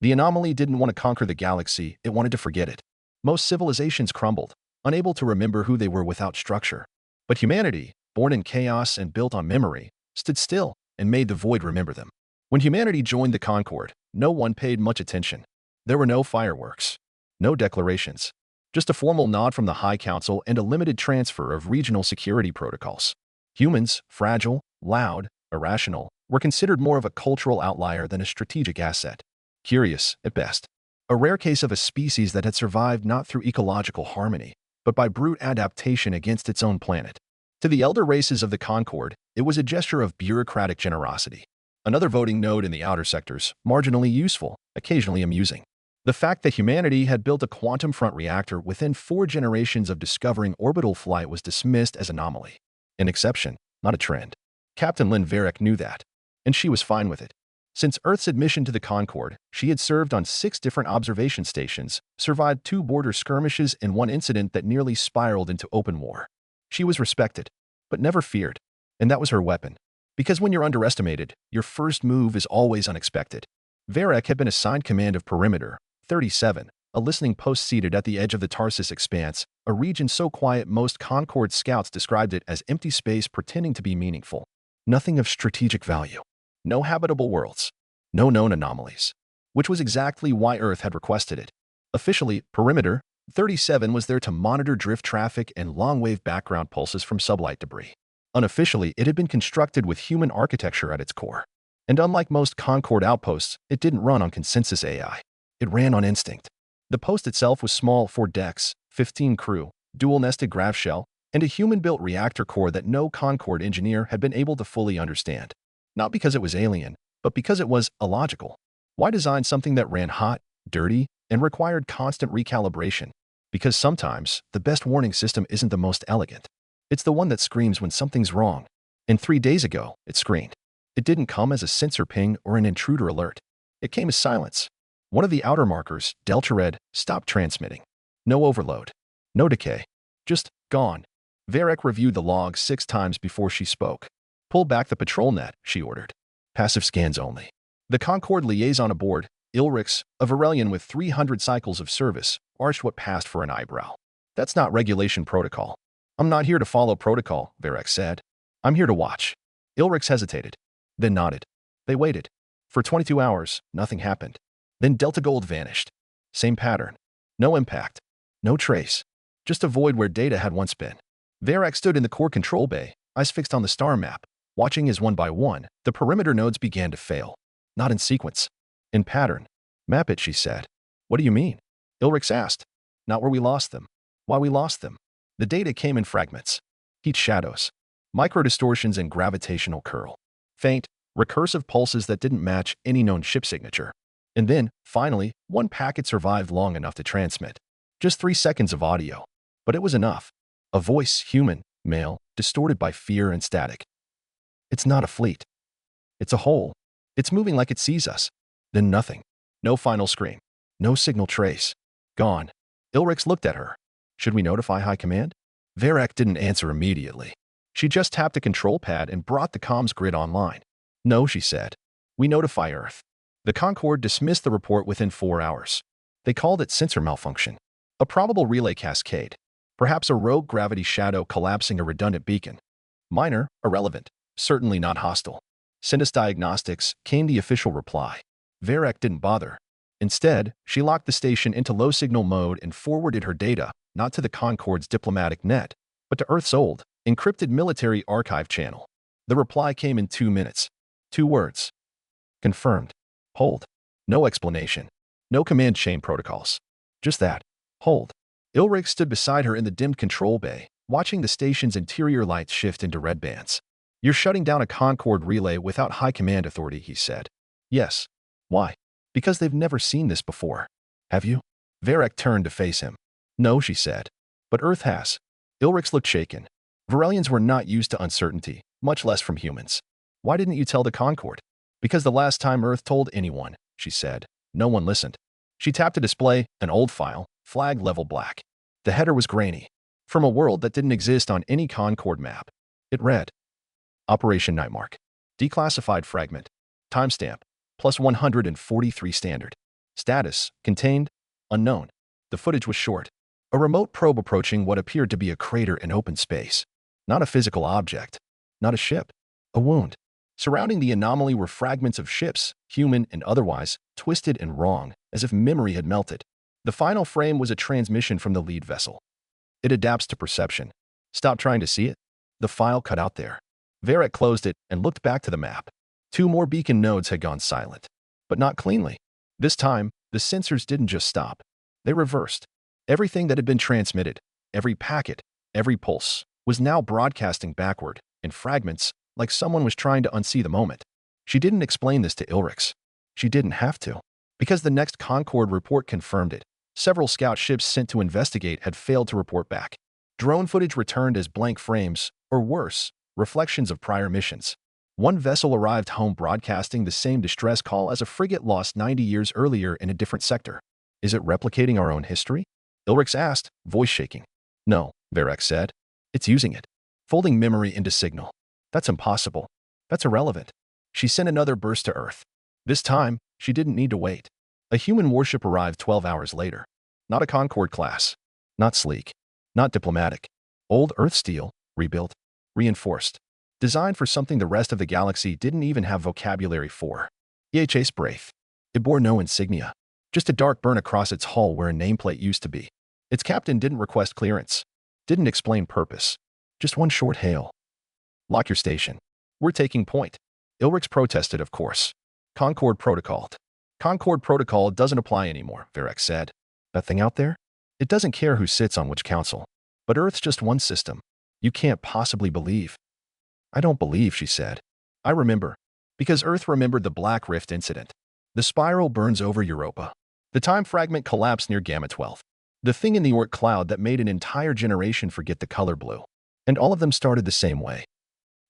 The anomaly didn't want to conquer the galaxy, it wanted to forget it. Most civilizations crumbled, unable to remember who they were without structure. But humanity, born in chaos and built on memory, stood still and made the void remember them. When humanity joined the Concord, no one paid much attention. There were no fireworks, no declarations, just a formal nod from the High Council and a limited transfer of regional security protocols. Humans, fragile, loud, irrational, were considered more of a cultural outlier than a strategic asset. Curious, at best. A rare case of a species that had survived not through ecological harmony, but by brute adaptation against its own planet. To the elder races of the Concord, it was a gesture of bureaucratic generosity. Another voting node in the outer sectors, marginally useful, occasionally amusing. The fact that humanity had built a quantum front reactor within 4 generations of discovering orbital flight was dismissed as anomaly. An exception, not a trend. Captain Lynn Varric knew that, and she was fine with it. Since Earth's admission to the Concord, she had served on 6 different observation stations, survived 2 border skirmishes and 1 incident that nearly spiraled into open war. She was respected, but never feared, and that was her weapon. Because when you're underestimated, your first move is always unexpected. Varric had been assigned command of Perimeter 37, a listening post seated at the edge of the Tarsus Expanse, a region so quiet most Concord scouts described it as empty space pretending to be meaningful. Nothing of strategic value. No habitable worlds. No known anomalies. Which was exactly why Earth had requested it. Officially, Perimeter 37 was there to monitor drift traffic and long-wave background pulses from sublight debris. Unofficially, it had been constructed with human architecture at its core. And unlike most Concord outposts, it didn't run on consensus AI. It ran on instinct. The post itself was small, 4 decks, 15 crew, dual-nested grav shell, and a human-built reactor core that no Concord engineer had been able to fully understand. Not because it was alien, but because it was illogical. Why design something that ran hot, dirty, and required constant recalibration? Because sometimes, the best warning system isn't the most elegant. It's the one that screams when something's wrong. And 3 days ago, it screamed. It didn't come as a sensor ping or an intruder alert. It came as silence. One of the outer markers, Delta Red, stopped transmitting. No overload. No decay. Just gone. Varric reviewed the log 6 times before she spoke. Pull back the patrol net, she ordered. Passive scans only. The Concord liaison aboard, Ilrix, a Varelian with 300 cycles of service, arched what passed for an eyebrow. That's not regulation protocol. I'm not here to follow protocol, Varric said. I'm here to watch. Ilrix hesitated, then nodded. They waited. For 22 hours, nothing happened. Then Delta Gold vanished. Same pattern. No impact. No trace. Just a void where data had once been. Varric stood in the core control bay, eyes fixed on the star map, watching as one by one, the perimeter nodes began to fail. Not in sequence. In pattern. Map it, she said. What do you mean? Ilrix asked. Not where we lost them. Why we lost them. The data came in fragments. Heat shadows. Microdistortions and gravitational curl. Faint, recursive pulses that didn't match any known ship signature. And then, finally, one packet survived long enough to transmit. Just 3 seconds of audio. But it was enough. A voice, human, male, distorted by fear and static. It's not a fleet. It's a whole. It's moving like it sees us. Then nothing. No final scream. No signal trace. Gone. Ilrix looked at her. Should we notify High Command? Varric didn't answer immediately. She just tapped a control pad and brought the comms grid online. No, she said. We notify Earth. The Concord dismissed the report within 4 hours. They called it sensor malfunction. A probable relay cascade. Perhaps a rogue gravity shadow collapsing a redundant beacon. Minor, irrelevant, certainly not hostile. Send us diagnostics, came the official reply. Varric didn't bother. Instead, she locked the station into low signal mode and forwarded her data, not to the Concord's diplomatic net, but to Earth's old, encrypted military archive channel. The reply came in 2 minutes. 2 words. Confirmed. Hold. No explanation. No command chain protocols. Just that. Hold. Ilrix stood beside her in the dimmed control bay, watching the station's interior lights shift into red bands. You're shutting down a Concord relay without high command authority, he said. Yes. Why? Because they've never seen this before. Have you? Varric turned to face him. No, she said. But Earth has. Ilrix looked shaken. Varelians were not used to uncertainty, much less from humans. Why didn't you tell the Concord? Because the last time Earth told anyone, she said, no one listened. She tapped a display, an old file, flag level black. The header was grainy. From a world that didn't exist on any Concord map. It read, Operation Nightmark. Declassified fragment. Timestamp. +143 standard. Status: contained, unknown. The footage was short. A remote probe approaching what appeared to be a crater in open space. Not a physical object. Not a ship. A wound. Surrounding the anomaly were fragments of ships, human and otherwise, twisted and wrong, as if memory had melted. The final frame was a transmission from the lead vessel. It adapts to perception. Stop trying to see it. The file cut out there. Varric closed it and looked back to the map. 2 more beacon nodes had gone silent. But not cleanly. This time, the sensors didn't just stop. They reversed. Everything that had been transmitted, every packet, every pulse, was now broadcasting backward, in fragments, like someone was trying to unsee the moment. She didn't explain this to Ilrix. She didn't have to. Because the next Concord report confirmed it. Several scout ships sent to investigate had failed to report back. Drone footage returned as blank frames, or worse, reflections of prior missions. One vessel arrived home broadcasting the same distress call as a frigate lost 90 years earlier in a different sector. Is it replicating our own history? Ilrix asked, voice shaking. No, Varric said. It's using it. Folding memory into signal. That's impossible. That's irrelevant. She sent another burst to Earth. This time, she didn't need to wait. A human warship arrived 12 hours later. Not a Concord class. Not sleek. Not diplomatic. Old Earth steel, rebuilt, reinforced. Designed for something the rest of the galaxy didn't even have vocabulary for. EHS Braith. It bore no insignia. Just a dark burn across its hull where a nameplate used to be. Its captain didn't request clearance. Didn't explain purpose. Just one short hail. Lock your station. We're taking point. Ilrix protested, of course. Concord protocoled. Concord protocol doesn't apply anymore, Varric said. That thing out there? It doesn't care who sits on which council. But Earth's just one system. You can't possibly believe. I don't believe, she said. I remember. Because Earth remembered the Black Rift incident. The spiral burns over Europa. The time fragment collapsed near Gamma 12. The thing in the Oort cloud that made an entire generation forget the color blue. And all of them started the same way.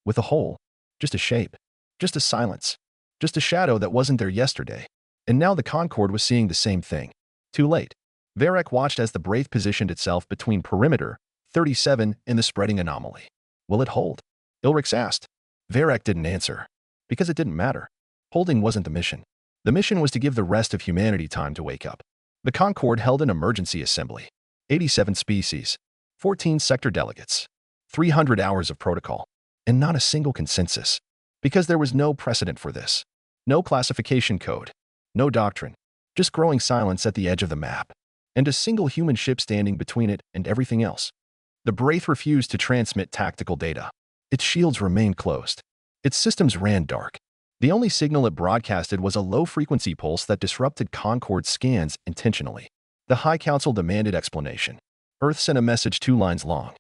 With a hole. Just a shape. Just a silence. Just a shadow that wasn't there yesterday. And now the Concord was seeing the same thing. Too late. Varric watched as the Braith positioned itself between perimeter 37 and the spreading anomaly. Will it hold? Ilrix asked. Varric didn't answer. Because it didn't matter. Holding wasn't the mission. The mission was to give the rest of humanity time to wake up. The Concord held an emergency assembly. 87 species. 14 sector delegates. 300 hours of protocol. And not a single consensus. Because there was no precedent for this. No classification code. No doctrine. Just growing silence at the edge of the map. And a single human ship standing between it and everything else. The Braith refused to transmit tactical data. Its shields remained closed. Its systems ran dark. The only signal it broadcasted was a low-frequency pulse that disrupted Concord's scans intentionally. The High Council demanded explanation. Earth sent a message 2 lines long.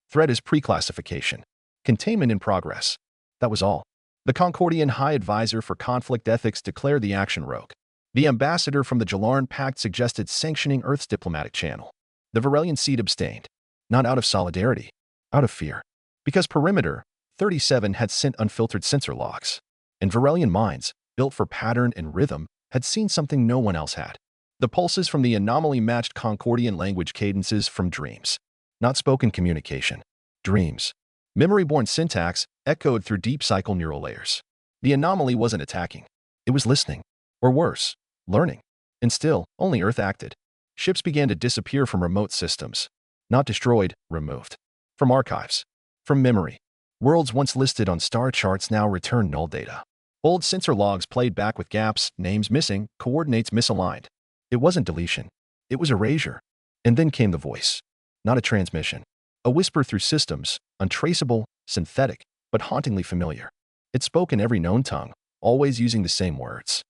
Threat is pre-classification. Containment in progress. That was all. The Concordian High Advisor for Conflict Ethics declared the action rogue. The ambassador from the Jalarn Pact suggested sanctioning Earth's diplomatic channel. The Varelian seat abstained. Not out of solidarity. Out of fear. Because Perimeter 37 had sent unfiltered sensor logs. And Varelian minds, built for pattern and rhythm, had seen something no one else had. The pulses from the anomaly matched Concordian language cadences from dreams. Not spoken communication. Dreams. Memory-born syntax echoed through deep cycle neural layers. The anomaly wasn't attacking. It was listening. Or worse, learning. And still, only Earth acted. Ships began to disappear from remote systems. Not destroyed, removed. From archives. From memory. Worlds once listed on star charts now returned null data. Old sensor logs played back with gaps, names missing, coordinates misaligned. It wasn't deletion. It was erasure. And then came the voice. Not a transmission. A whisper through systems, untraceable, synthetic, but hauntingly familiar. It spoke in every known tongue, always using the same words.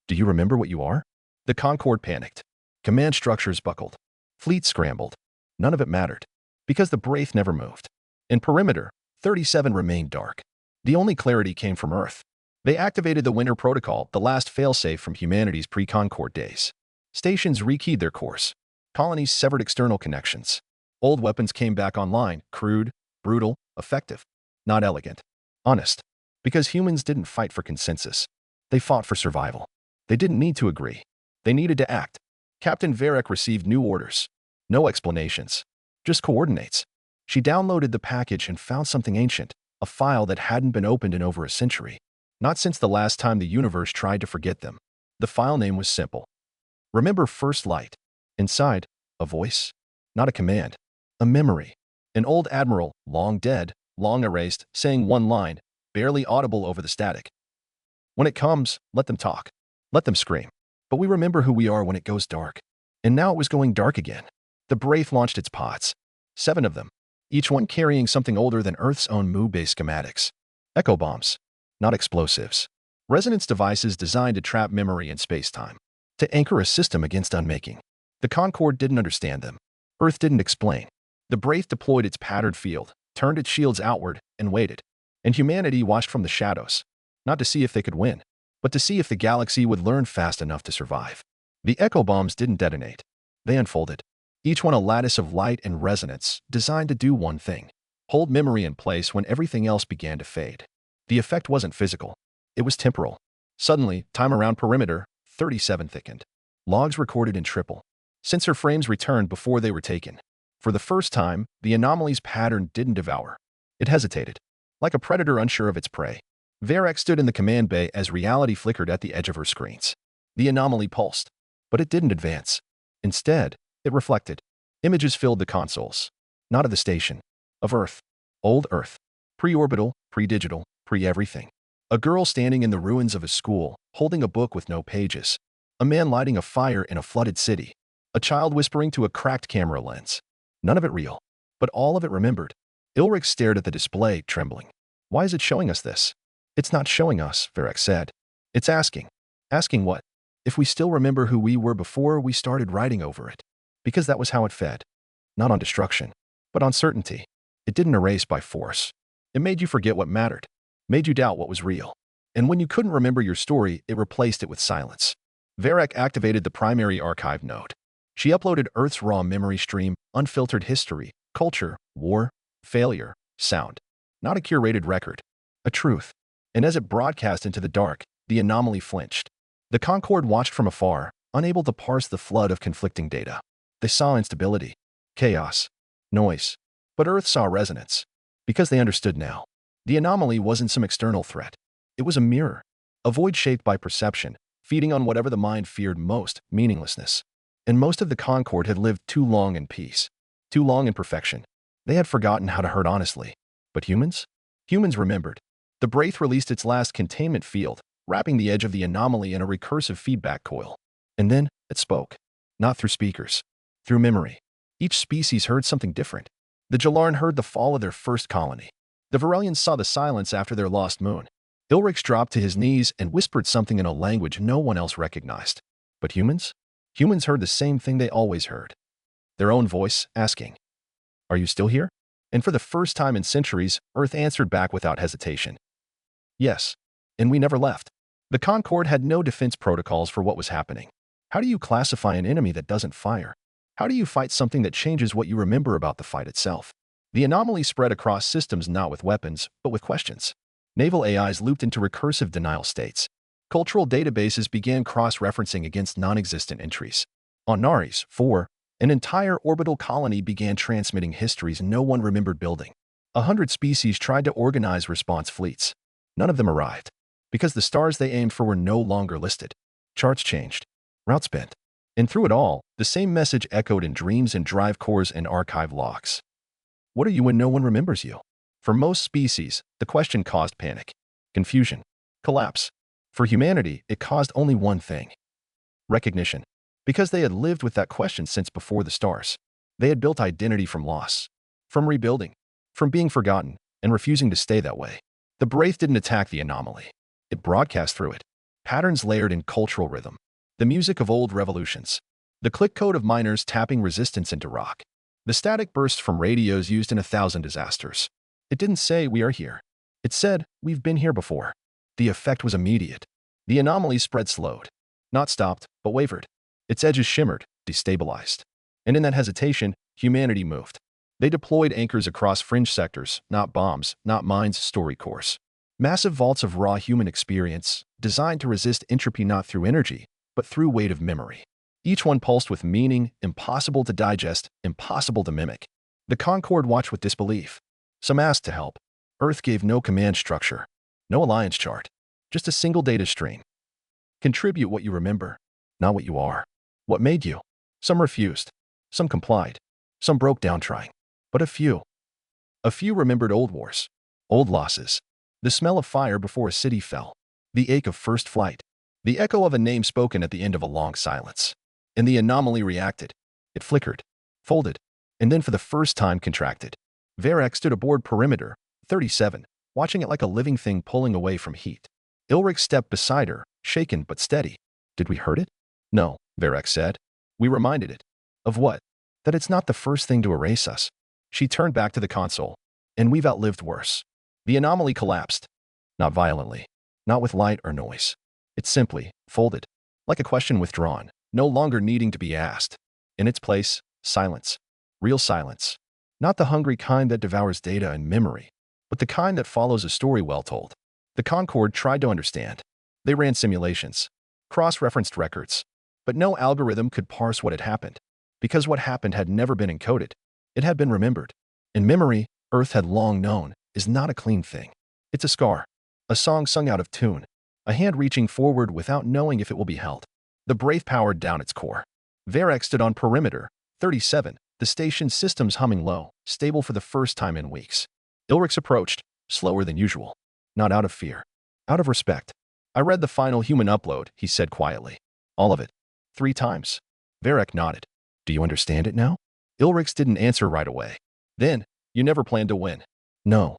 Do you remember what you are? The Concord panicked. Command structures buckled. Fleet scrambled. None of it mattered. Because the Braith never moved. In Perimeter 37 remained dark. The only clarity came from Earth. They activated the Winter Protocol, the last failsafe from humanity's pre-Concord days. Stations rekeyed their course. Colonies severed external connections. Old weapons came back online, crude, brutal, effective. Not elegant. Honest. Because humans didn't fight for consensus. They fought for survival. They didn't need to agree. They needed to act. Captain Varric received new orders. No explanations. Just coordinates. She downloaded the package and found something ancient, a file that hadn't been opened in over a century. Not since the last time the universe tried to forget them. The file name was simple. Remember first light. Inside, a voice. Not a command. A memory. An old admiral, long dead, long erased, saying one line, barely audible over the static. When it comes, let them talk. Let them scream. But we remember who we are when it goes dark. And now it was going dark again. The Wraith launched its pods. 7 of them. Each one carrying something older than Earth's own Mu-based schematics. Echo bombs. Not explosives. Resonance devices designed to trap memory in space-time. To anchor a system against unmaking. The Concorde didn't understand them. Earth didn't explain. The Wraith deployed its patterned field, turned its shields outward, and waited. And humanity watched from the shadows. Not to see if they could win, but to see if the galaxy would learn fast enough to survive. The echo bombs didn't detonate. They unfolded. Each one a lattice of light and resonance, designed to do one thing: hold memory in place when everything else began to fade. The effect wasn't physical. It was temporal. Suddenly, time around perimeter 37 thickened. Logs recorded in triple. Sensor frames returned before they were taken. For the first time, the anomaly's pattern didn't devour. It hesitated. Like a predator unsure of its prey. Varek stood in the command bay as reality flickered at the edge of her screens. The anomaly pulsed. But it didn't advance. Instead, it reflected. Images filled the consoles. Not of the station. Of Earth. Old Earth. Pre-orbital, pre-digital, pre-everything. A girl standing in the ruins of a school, holding a book with no pages. A man lighting a fire in a flooded city. A child whispering to a cracked camera lens. None of it real. But all of it remembered. Ilrich stared at the display, trembling. Why is it showing us this? It's not showing us, Varek said. It's asking. Asking what? If we still remember who we were before we started writing over it. Because that was how it fed. Not on destruction, but on certainty. It didn't erase by force. It made you forget what mattered. Made you doubt what was real. And when you couldn't remember your story, it replaced it with silence. Varek activated the primary archive node. She uploaded Earth's raw memory stream, unfiltered history, culture, war, failure, sound. Not a curated record. A truth. And as it broadcast into the dark, the anomaly flinched. The Concorde watched from afar, unable to parse the flood of conflicting data. They saw instability, chaos, noise. But Earth saw resonance. Because they understood now. The anomaly wasn't some external threat. It was a mirror. A void shaped by perception, feeding on whatever the mind feared most, meaninglessness. And most of the Concorde had lived too long in peace. Too long in perfection. They had forgotten how to hurt honestly. But humans? Humans remembered. The Wraith released its last containment field, wrapping the edge of the anomaly in a recursive feedback coil. And then, it spoke. Not through speakers. Through memory. Each species heard something different. The Jalarn heard the fall of their first colony. The Varelians saw the silence after their lost moon. Ilrich dropped to his knees and whispered something in a language no one else recognized. But humans? Humans heard the same thing they always heard. Their own voice, asking, "Are you still here?" And for the first time in centuries, Earth answered back without hesitation. Yes. And we never left. The Concorde had no defense protocols for what was happening. How do you classify an enemy that doesn't fire? How do you fight something that changes what you remember about the fight itself? The anomaly spread across systems not with weapons, but with questions. Naval AIs looped into recursive denial states. Cultural databases began cross-referencing against non-existent entries. On Naris 4, an entire orbital colony began transmitting histories no one remembered building. 100 species tried to organize response fleets. None of them arrived. Because the stars they aimed for were no longer listed. Charts changed. Routes bent. And through it all, the same message echoed in dreams and drive cores and archive logs. What are you when no one remembers you? For most species, the question caused panic, confusion, collapse. For humanity, it caused only one thing: recognition. Because they had lived with that question since before the stars. They had built identity from loss, from rebuilding, from being forgotten, and refusing to stay that way. The Wraith didn't attack the anomaly. It broadcast through it. Patterns layered in cultural rhythm. The music of old revolutions. The click code of miners tapping resistance into rock. The static bursts from radios used in 1,000 disasters. It didn't say, "We are here." It said, "We've been here before." The effect was immediate. The anomaly spread slowed. Not stopped, but wavered. Its edges shimmered, destabilized. And in that hesitation, humanity moved. They deployed anchors across fringe sectors, not bombs, not mines, story cores. Massive vaults of raw human experience, designed to resist entropy not through energy, but through weight of memory. Each one pulsed with meaning, impossible to digest, impossible to mimic. The Concorde watched with disbelief. Some asked to help. Earth gave no command structure, no alliance chart, just a single data stream. Contribute what you remember, not what you are. What made you? Some refused. Some complied. Some broke down trying. But a few remembered old wars, old losses, the smell of fire before a city fell, the ache of first flight, the echo of a name spoken at the end of a long silence. And the anomaly reacted. It flickered, folded, and then for the first time contracted. Varek stood aboard perimeter 37, watching it like a living thing pulling away from heat. Ilric stepped beside her, shaken but steady. Did we hurt it? No, Varek said. We reminded it. Of what? That it's not the first thing to erase us. She turned back to the console. And we've outlived worse. The anomaly collapsed. Not violently. Not with light or noise. It simply folded. Like a question withdrawn, no longer needing to be asked. In its place, silence. Real silence. Not the hungry kind that devours data and memory, but the kind that follows a story well told. The Concorde tried to understand. They ran simulations, cross-referenced records, but no algorithm could parse what had happened, because what happened had never been encoded. It had been remembered. And memory, Earth had long known, is not a clean thing. It's a scar, a song sung out of tune, a hand reaching forward without knowing if it will be held. The brave powered down its core. Varek stood on perimeter 37, the station's systems humming low, stable for the first time in weeks. Ilrix approached, slower than usual. Not out of fear. Out of respect. I read the final human upload, he said quietly. All of it. 3 times. Varek nodded. Do you understand it now? Ilrix didn't answer right away. Then, you never planned to win. No.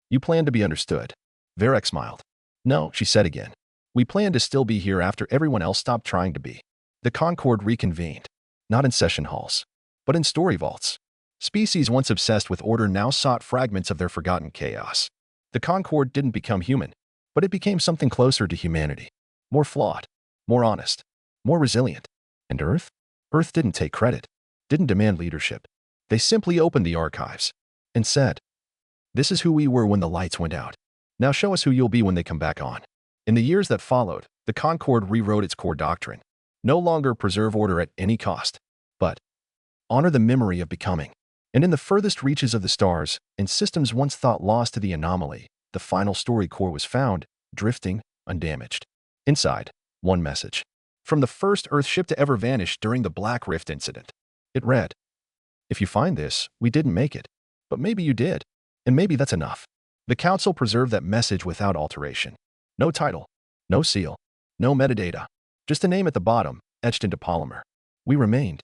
You planned to be understood. Varek smiled. No, she said again. We planned to still be here after everyone else stopped trying to be. The Concorde reconvened. Not in session halls, but in story vaults. Species once obsessed with order now sought fragments of their forgotten chaos. The Concorde didn't become human, but it became something closer to humanity. More flawed, more honest, more resilient. And Earth? Earth didn't take credit, didn't demand leadership. They simply opened the archives and said, this is who we were when the lights went out. Now show us who you'll be when they come back on. In the years that followed, the Concorde rewrote its core doctrine. No longer preserve order at any cost, but honor the memory of becoming. And in the furthest reaches of the stars, in systems once thought lost to the anomaly, the final story core was found, drifting, undamaged. Inside, one message. From the first Earth ship to ever vanish during the Black Rift incident. It read, if you find this, we didn't make it. But maybe you did. And maybe that's enough. The Council preserved that message without alteration. No title, no seal, no metadata. Just a name at the bottom, etched into polymer. We remained.